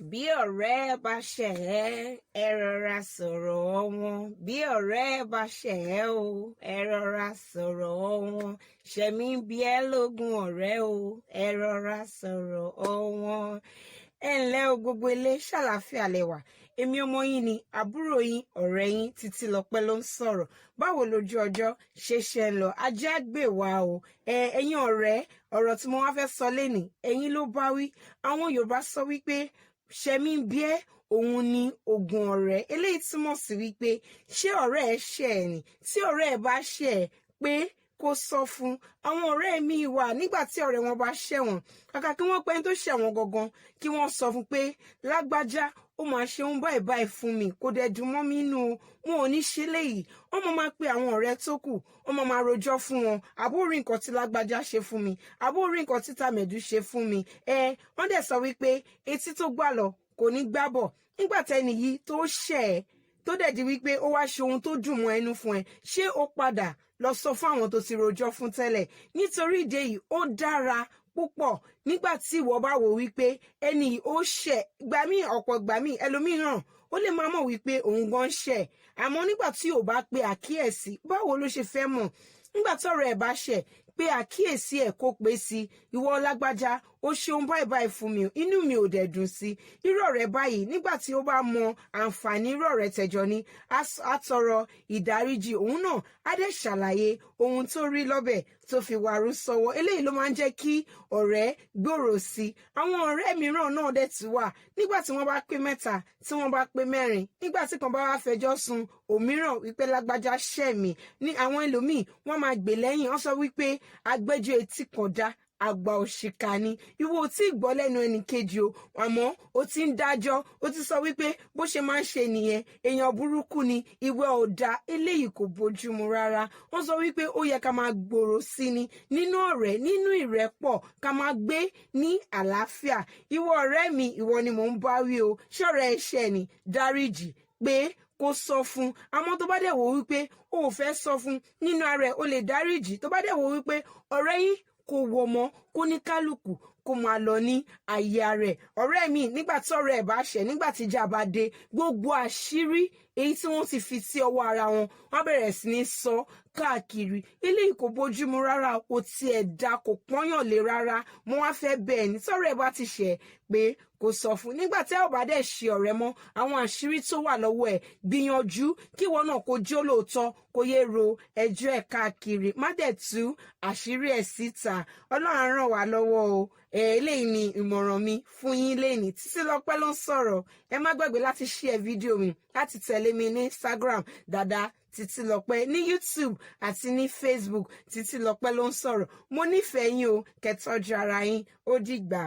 Bí ọ̀rẹ́ bá ṣẹ̀ ẹ́, ẹ rọra sọ̀rọ̀ wọn. Bí ọ̀rẹ́ bá ṣẹ̀ ẹ́ o, ẹ rọra sọ̀rọ̀ wọn. Ṣẹ̀mí bí ẹ lógún ọ̀rẹ́ o, ẹ rọra sọ̀rọ̀ wọn. Ẹ ǹlẹ́ o gbogbo ilé, ṣàlàáfíà lẹ́wà. Èmi ọmọ yín ni àbúrò yín, ọ̀rẹ́ yín Títílọpẹ́ ló ń sọ̀rọ̀. Báwo lójú ọjọ́ ṣe ń lọ? Ajá gbè wá o. Ẹ̀yin ọ̀rẹ́, ọ̀rọ̀ tí mo wá fẹ́ sọ lénìí, ẹ̀yin ló bá wí. Àwọn Yorùbá sọ wípé ṣẹ̀mí bí ẹ́ òun ni ogun ọ̀rẹ́. Eléyìí túmọ̀ sí wípé ṣé ọ̀rẹ́ ẹ ṣẹ̀ ẹ́ ni? Tí ọ̀rẹ́ ẹ bá ṣẹ̀ ẹ́ pé kó sọ fún. Àwọn ọ̀rẹ́ mi wà nígbà tí ọ̀rẹ́ wọn bá ṣẹ̀ wọ́n, kàkà kí wọ́n pẹ́ tó ṣẹ̀ wọ́n gangan kí wọ́n sọ fún pé lágbájá ó máa ṣe ohun báyìí báyìí fún mi, kò dẹ̀ dùn mọ́ mi nínú, wọn ò ní ṣe léyìí. Wọ́n máa pe àwọn ọ̀rẹ́ tó kù, wọ́n máa rojọ́ fún wọn. Àbó rí nǹkan tí lágbájá ṣe fún mi, àbó rí nǹkan tí tàmẹ̀dù ṣe fún mi. Wọ́n dẹ̀ sọ wípé etí tó gbà lọ kò ní gbábọ̀. Nígbà tẹ́ni yìí tó ṣẹ̀ ẹ́ tó dẹ̀ di wípé ó wá ṣe ohun tó dùn mọ́ ẹnu fún ẹ, ṣé ó padà lọ sọ fún àwọn tó ti rojọ́ fún tẹ́lẹ̀? Nítorí ìdí èyí ó dára púpọ̀ nígbà tí ìwọ bá wò wípé ẹni ó ṣẹ̀. Ọ̀pọ̀ ìgbà míì ẹlòmíràn ó lè máa mọ̀ wípé òun gan ṣẹ̀, àmọ́ nígbà tí ò bá pe àkíyèsí, báwo ló ṣe fẹ́ mọ̀? Nígbà tí ọ̀rẹ́ ẹ̀ bá ṣẹ̀, pé àkíyèsí ẹ̀ kó pé sí, ìwọ lágbájá ó ṣe ohun báyìí báyìí fún mi, inú mi ò dẹ̀ dùn sí. Irú ọ̀rẹ́ báyìí nígbà tí ó bá mọ àǹfààní irú ọ̀rẹ́ tẹ̀jọ ní, á tọrọ ìdáríjì, òun náà á dẹ̀ ṣàlàyé ohun tó rí lọ́bẹ̀ tó fi wàrú sọ́wọ́. Eléyìí ló máa ń jẹ́ kí ọ̀rẹ́ gbòòrò sí. Àwọn ọ̀rẹ́ mìíràn náà dẹ̀ tún wà nígbà tí wọ́n bá pé mẹ́ta, tí wọ́n bá pé mẹ́rin, nígbà tí kan bá wá fẹjọ́ sun òmíràn wípé lágbájá ṣẹ̀ mí, ní àwọn ẹlòmíì wọ́n máa gbè lẹ́yìn, wọ́n sọ wípé agbẹ́jọ́ etí kan dá àgbà òṣìkà ni. Ìwọ ò tí ì gbọ́ lẹ́nu ẹnì kejì o, àmọ́ o ti ń dájọ́, o ti sọ wípé bó ṣe máa ń ṣe nìyẹn, èèyàn burúkú ni, ìwọ ò dá. Eléyìí kò bójúmu rárá. Wọ́n sọ wípé ó yẹ ká máa gbòòrò sí ni nínú ọ̀rẹ́, nínú ìrẹ́pọ̀, ká máa gbé ní àlàáfíà. Ìwọ ọ̀rẹ́ mi, ìwọ ni mò ń bá wí o. Ṣọ̀rẹ́ ẹ̀ṣẹ̀ ni, dáríjì, pé kó sọ fún. Àmọ́ tó bá dẹ̀ wò wípé o ò fẹ́ sọ fún nínú ara ẹ̀, o lè dáríjì. Tó bá dẹ̀ wò wípé ọ̀rẹ́ yín kò wọ̀ mọ́, kó ní kálukú kó máa lọ ní àyè rẹ̀. Ọ̀rẹ́ mi nígbà tí ọ̀rẹ́ ẹ̀ bá ṣẹ̀, nígbà tí ìjà bá dé, gbogbo àṣírí èyí tí wọ́n ti fi sí ọwọ́ ara wọn, wọ́n bẹ̀rẹ̀ sí ní sọ káàkiri. Eléyìí kò bójúmu rárá, kò tiẹ̀ dá, kò pọ́nyàn lé rárá. Mo wá fẹ́ bẹ́ẹ̀ ni tí ọ̀rẹ́ ẹ̀ bá ti ṣẹ̀ pé kò sọ fún. Nígbà tí ẹ ò bá dẹ̀ ṣe ọ̀rẹ́ mọ́, àwọn àṣírí tó wà lọ́wọ́ ẹ̀, gbìyànjú kí ìwọ náà kó jẹ́ olóòótọ́, kó yé ro ẹjọ́ ẹ̀ káàkiri, má dẹ̀ tú àṣírí ẹ̀ síta. Ọlọ́run á ràn wá lọ́wọ́ o. Eléyìí ni ìmọ̀ràn mi fún yín lénìí. Títílọpẹ́ ló ń sọ̀rọ̀. Ẹ má gbàgbé láti share fídíò mi, láti tẹ̀lé mi ní Instagram Dada Títílọpẹ́, ní YouTube àti ní Facebook Títílọpẹ́ ló ń sọ̀rọ̀. Mo nífẹ̀ẹ́ yín o, kẹ́ tọ́jú ara yín. Ó dìgbà.